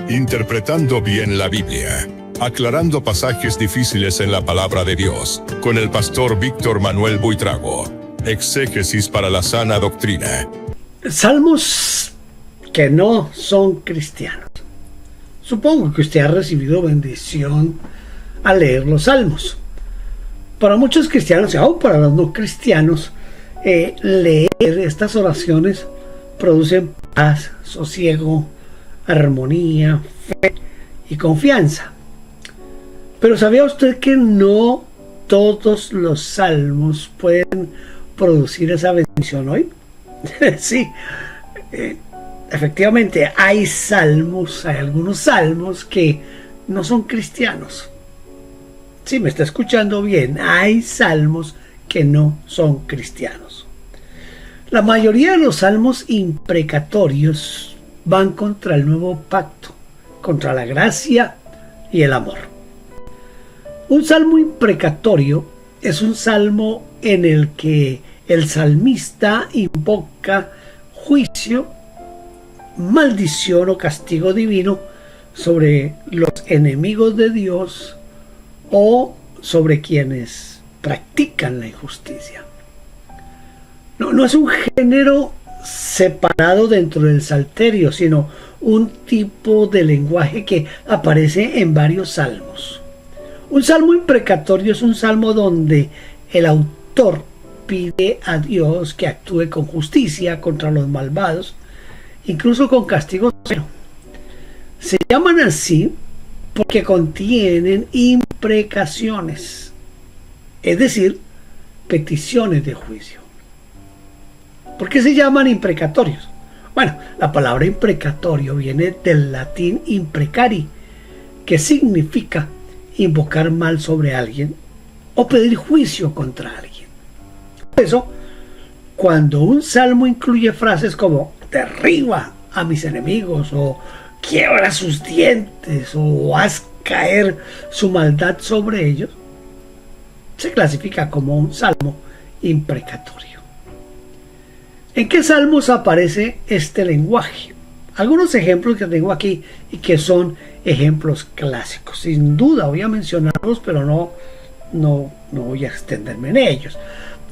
Interpretando bien la Biblia. Aclarando pasajes difíciles en la palabra de Dios, con el pastor Víctor Manuel Buitrago. Exégesis para la sana doctrina. Salmos que no son cristianos. Supongo que usted ha recibido bendición al leer los salmos. Para muchos cristianos y aún para los no cristianos, leer estas oraciones producen paz, sosiego, armonía, fe y confianza. Pero ¿sabía usted que no todos los salmos pueden producir esa bendición hoy? Sí, efectivamente hay algunos salmos que no son cristianos. Sí, me está escuchando bien, hay salmos que no son cristianos. La mayoría de los salmos imprecatorios van contra el nuevo pacto, contra la gracia y el amor. Un salmo imprecatorio es un salmo en el que el salmista invoca juicio, maldición o castigo divino sobre los enemigos de Dios o sobre quienes practican la injusticia. No es un género separado dentro del salterio, sino un tipo de lenguaje que aparece en varios salmos. Un salmo imprecatorio es un salmo donde el autor pide a Dios que actúe con justicia contra los malvados, incluso con castigo severo. Se llaman así porque contienen imprecaciones, es decir, peticiones de juicio. ¿Por qué se llaman imprecatorios? Bueno, la palabra imprecatorio viene del latín imprecari, que significa invocar mal sobre alguien o pedir juicio contra alguien. Por eso, cuando un salmo incluye frases como derriba a mis enemigos o quiebra sus dientes o haz caer su maldad sobre ellos, se clasifica como un salmo imprecatorio. ¿En qué salmos aparece este lenguaje? Algunos ejemplos que tengo aquí y que son ejemplos clásicos. Sin duda voy a mencionarlos, pero no voy a extenderme en ellos.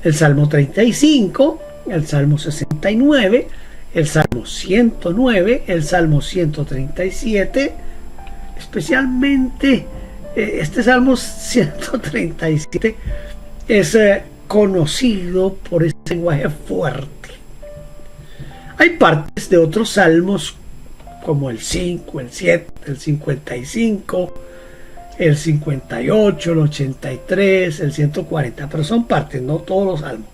El Salmo 35, el Salmo 69, el Salmo 109, el Salmo 137, especialmente este Salmo 137 es conocido por ese lenguaje fuerte. Hay partes de otros salmos como el 5, el 7, el 55, el 58, el 83, el 140, pero son partes, no todos los salmos.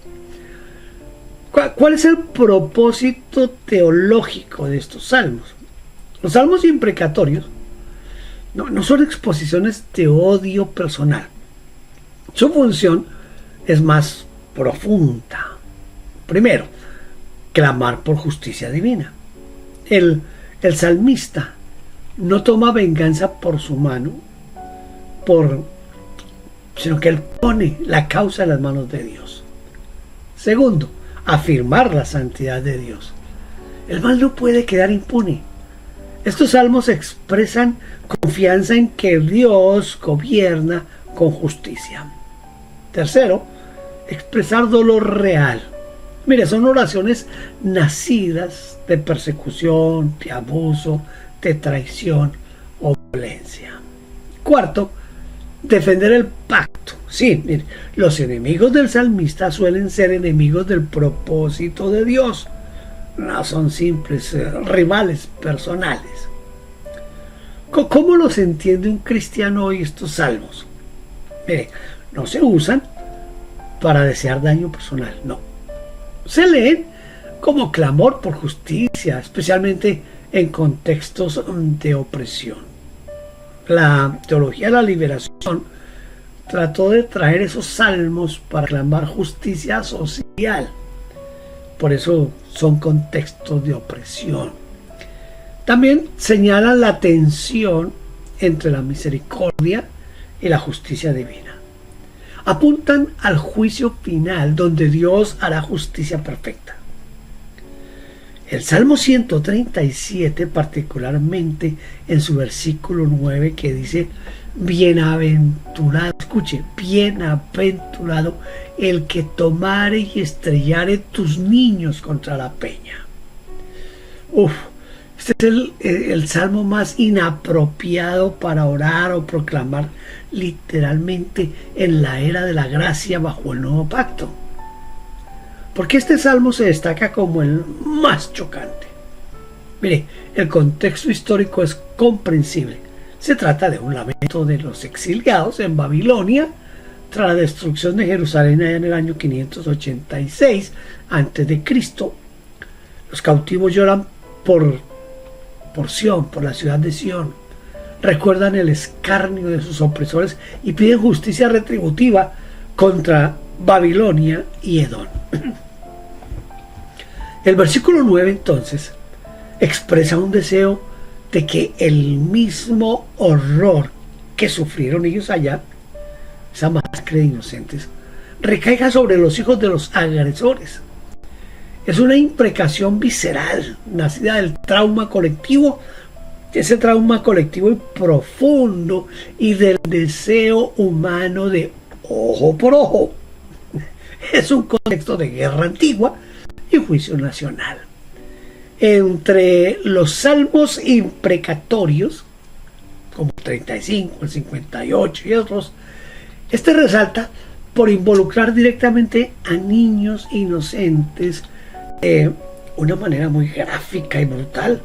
¿Cuál es el propósito teológico de estos salmos? Los salmos imprecatorios no son exposiciones de odio personal. Su función es más profunda. Primero, clamar por justicia divina. El salmista no toma venganza por su mano, sino que él pone la causa en las manos de Dios. Segundo, afirmar la santidad de Dios. El mal no puede quedar impune. Estos salmos expresan confianza en que Dios gobierna con justicia. Tercero, expresar dolor real. Mire, son oraciones nacidas de persecución, de abuso, de traición o violencia. Cuarto, defender el pacto. Sí, mire, los enemigos del salmista suelen ser enemigos del propósito de Dios. No son simples rivales personales. ¿Cómo los entiende un cristiano hoy estos salmos? Mire, no se usan para desear daño personal, no. Se leen como clamor por justicia, especialmente en contextos de opresión. La teología de la liberación trató de traer esos salmos para clamar justicia social. Por eso son contextos de opresión. También señalan la tensión entre la misericordia y la justicia divina. Apuntan al juicio final donde Dios hará justicia perfecta. El Salmo 137, particularmente en su versículo 9, que dice: bienaventurado, escuche, bienaventurado el que tomare y estrellare tus niños contra la peña. Este es el salmo más inapropiado para orar o proclamar literalmente en la era de la gracia bajo el nuevo pacto. Porque este salmo se destaca como el más chocante. Mire, el contexto histórico es comprensible. Se trata de un lamento de los exiliados en Babilonia tras la destrucción de Jerusalén en el año 586 a.C. Los cautivos lloran por Sión, por la ciudad de Sión. Recuerdan el escarnio de sus opresores y piden justicia retributiva contra Babilonia y Edom. El versículo 9 entonces expresa un deseo de que el mismo horror que sufrieron ellos allá, esa masacre de inocentes, recaiga sobre los hijos de los agresores. Es una imprecación visceral, nacida del trauma colectivo, ese trauma colectivo y profundo, y del deseo humano de ojo por ojo. Es un contexto de guerra antigua y juicio nacional. Entre los salmos imprecatorios, como el 35, el 58 y otros, este resalta por involucrar directamente a niños inocentes de una manera muy gráfica y brutal.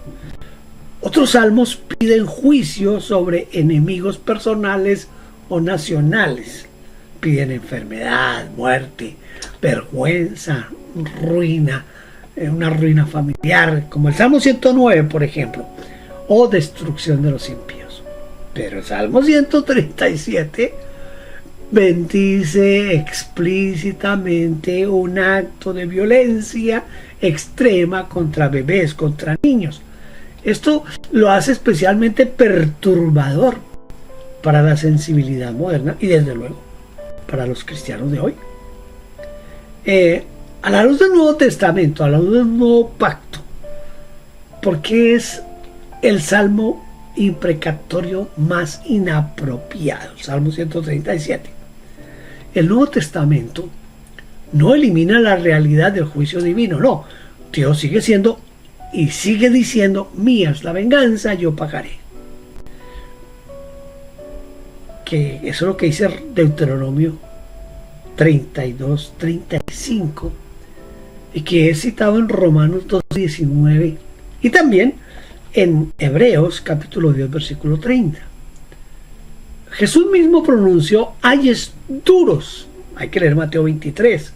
Otros salmos piden juicio sobre enemigos personales o nacionales. Piden enfermedad, muerte, vergüenza, ruina, una ruina familiar, como el Salmo 109, por ejemplo, o destrucción de los impíos. Pero el Salmo 137 bendice explícitamente un acto de violencia extrema contra bebés, contra niños. Esto lo hace especialmente perturbador para la sensibilidad moderna y desde luego para los cristianos de hoy. A la luz del Nuevo Testamento, a la luz del Nuevo Pacto, ¿por qué es el salmo imprecatorio más inapropiado? Salmo 137. El Nuevo Testamento no elimina la realidad del juicio divino, no. Dios sigue siendo y sigue diciendo: mía es la venganza, yo pagaré. Que eso es lo que dice Deuteronomio 32, 35, y que es citado en Romanos 2:19 y también en Hebreos capítulo 10 versículo 30. Jesús mismo pronunció ayes duros. Hay que leer Mateo 23.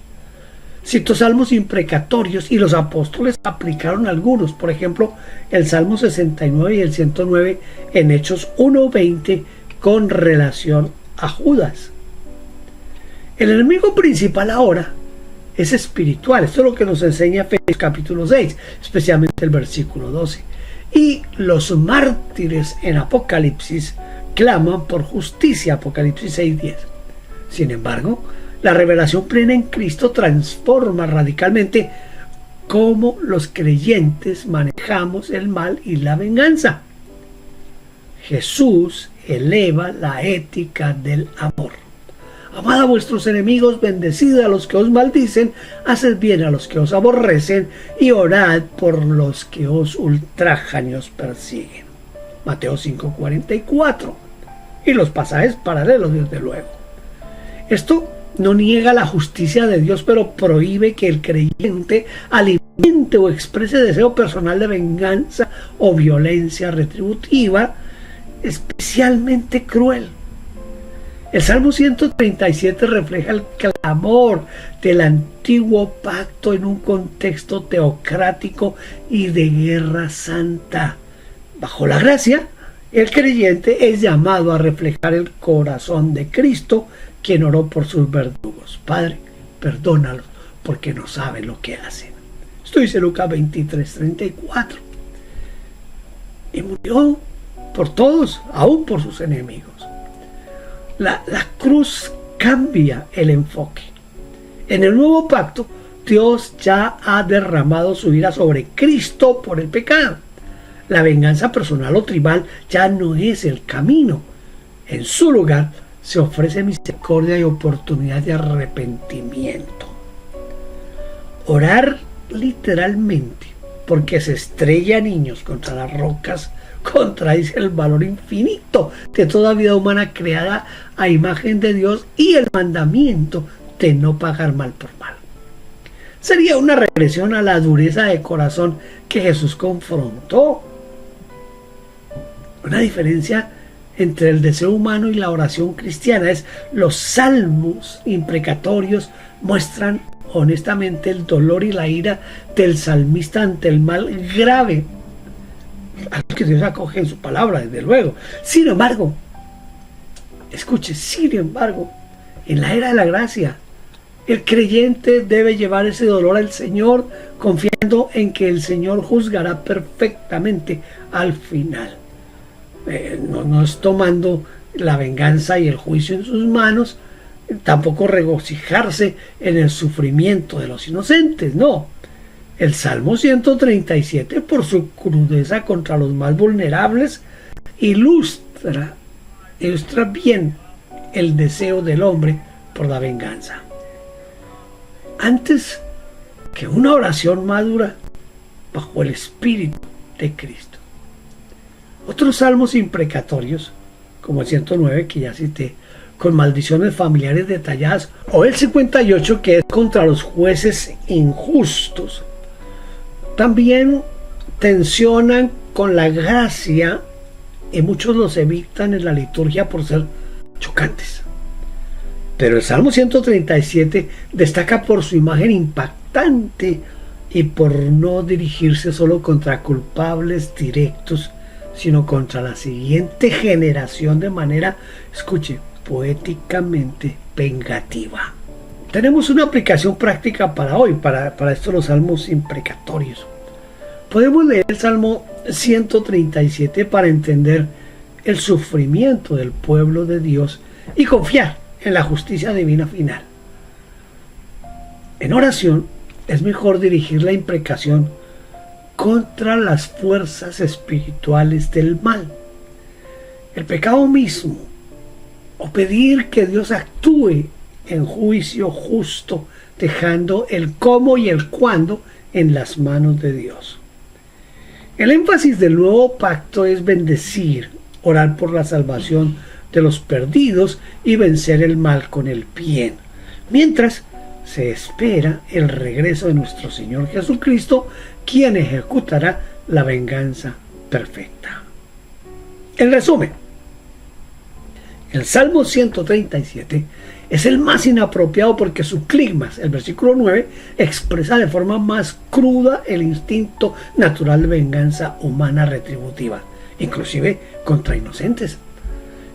Citó salmos imprecatorios y los apóstoles aplicaron algunos, por ejemplo el Salmo 69 y el 109 en Hechos 1:20 con relación a Judas. El enemigo principal ahora es espiritual. Esto es lo que nos enseña Efesios capítulo 6, especialmente el versículo 12. Y los mártires en Apocalipsis claman por justicia, Apocalipsis 6:10. Sin embargo, la revelación plena en Cristo transforma radicalmente cómo los creyentes manejamos el mal y la venganza. Jesús eleva la ética del amor. Amad a vuestros enemigos, bendecid a los que os maldicen, haced bien a los que os aborrecen y orad por los que os ultrajan y os persiguen. Mateo 5:44. Y los pasajes paralelos, desde luego. Esto no niega la justicia de Dios, pero prohíbe que el creyente alimente o exprese deseo personal de venganza o violencia retributiva, especialmente cruel. El Salmo 137 refleja el clamor del antiguo pacto en un contexto teocrático y de guerra santa. Bajo la gracia, el creyente es llamado a reflejar el corazón de Cristo, quien oró por sus verdugos. Padre, perdónalos porque no saben lo que hacen. Esto dice Lucas 23:34. Y murió por todos, aún por sus enemigos. La cruz cambia el enfoque. En el nuevo pacto, Dios ya ha derramado su ira sobre Cristo por el pecado. La venganza personal o tribal ya no es el camino. En su lugar se ofrece misericordia y oportunidad de arrepentimiento. Orar literalmente, porque se estrella niños contra las rocas, contradice el valor infinito de toda vida humana creada a imagen de Dios y el mandamiento de no pagar mal por mal. Sería una regresión a la dureza de corazón que Jesús confrontó. Una diferencia entre el deseo humano y la oración cristiana es los salmos imprecatorios muestran honestamente el dolor y la ira del salmista ante el mal grave, algo que Dios acoge en su palabra, desde luego. Sin embargo, escuche, en la era de la gracia, el creyente debe llevar ese dolor al Señor, confiando en que el Señor juzgará perfectamente al final. No es tomando la venganza y el juicio en sus manos, tampoco regocijarse en el sufrimiento de los inocentes, no. El Salmo 137, por su crudeza contra los más vulnerables, ilustra bien el deseo del hombre por la venganza. Antes que una oración madura bajo el Espíritu de Cristo. Otros salmos imprecatorios, como el 109 que ya cité, con maldiciones familiares detalladas, o el 58 que es contra los jueces injustos, también tensionan con la gracia y muchos los evitan en la liturgia por ser chocantes. Pero el Salmo 137 destaca por su imagen impactante y por no dirigirse solo contra culpables directos, sino contra la siguiente generación de manera, escuche, poéticamente vengativa. Tenemos una aplicación práctica para hoy, para estos los salmos imprecatorios. Podemos leer el Salmo 137 para entender el sufrimiento del pueblo de Dios y confiar en la justicia divina final. En oración es mejor dirigir la imprecación contra las fuerzas espirituales del mal, el pecado mismo, o pedir que Dios actúe en juicio justo, dejando el cómo y el cuándo en las manos de Dios. El énfasis del nuevo pacto es bendecir, orar por la salvación de los perdidos y vencer el mal con el bien, mientras se espera el regreso de nuestro Señor Jesucristo, quien ejecutará la venganza perfecta. En resumen, el Salmo 137 es el más inapropiado porque su clímax, el versículo 9, expresa de forma más cruda el instinto natural de venganza humana retributiva, inclusive contra inocentes,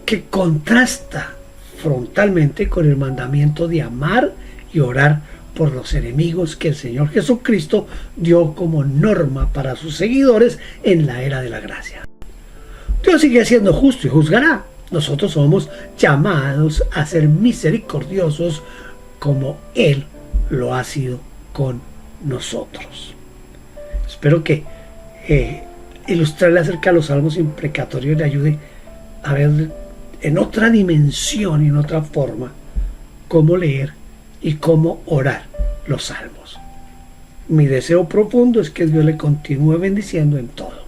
que contrasta frontalmente con el mandamiento de amar y orar por los enemigos que el Señor Jesucristo dio como norma para sus seguidores en la era de la gracia. Dios sigue siendo justo y juzgará. Nosotros somos llamados a ser misericordiosos como Él lo ha sido con nosotros. Espero que ilustrarle acerca de los salmos imprecatorios le ayude a ver en otra dimensión y en otra forma cómo leer y cómo orar los salmos. Mi deseo profundo es que Dios le continúe bendiciendo en todo.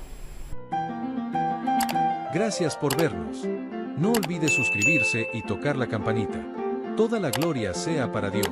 Gracias por vernos. No olvide suscribirse y tocar la campanita. Toda la gloria sea para Dios.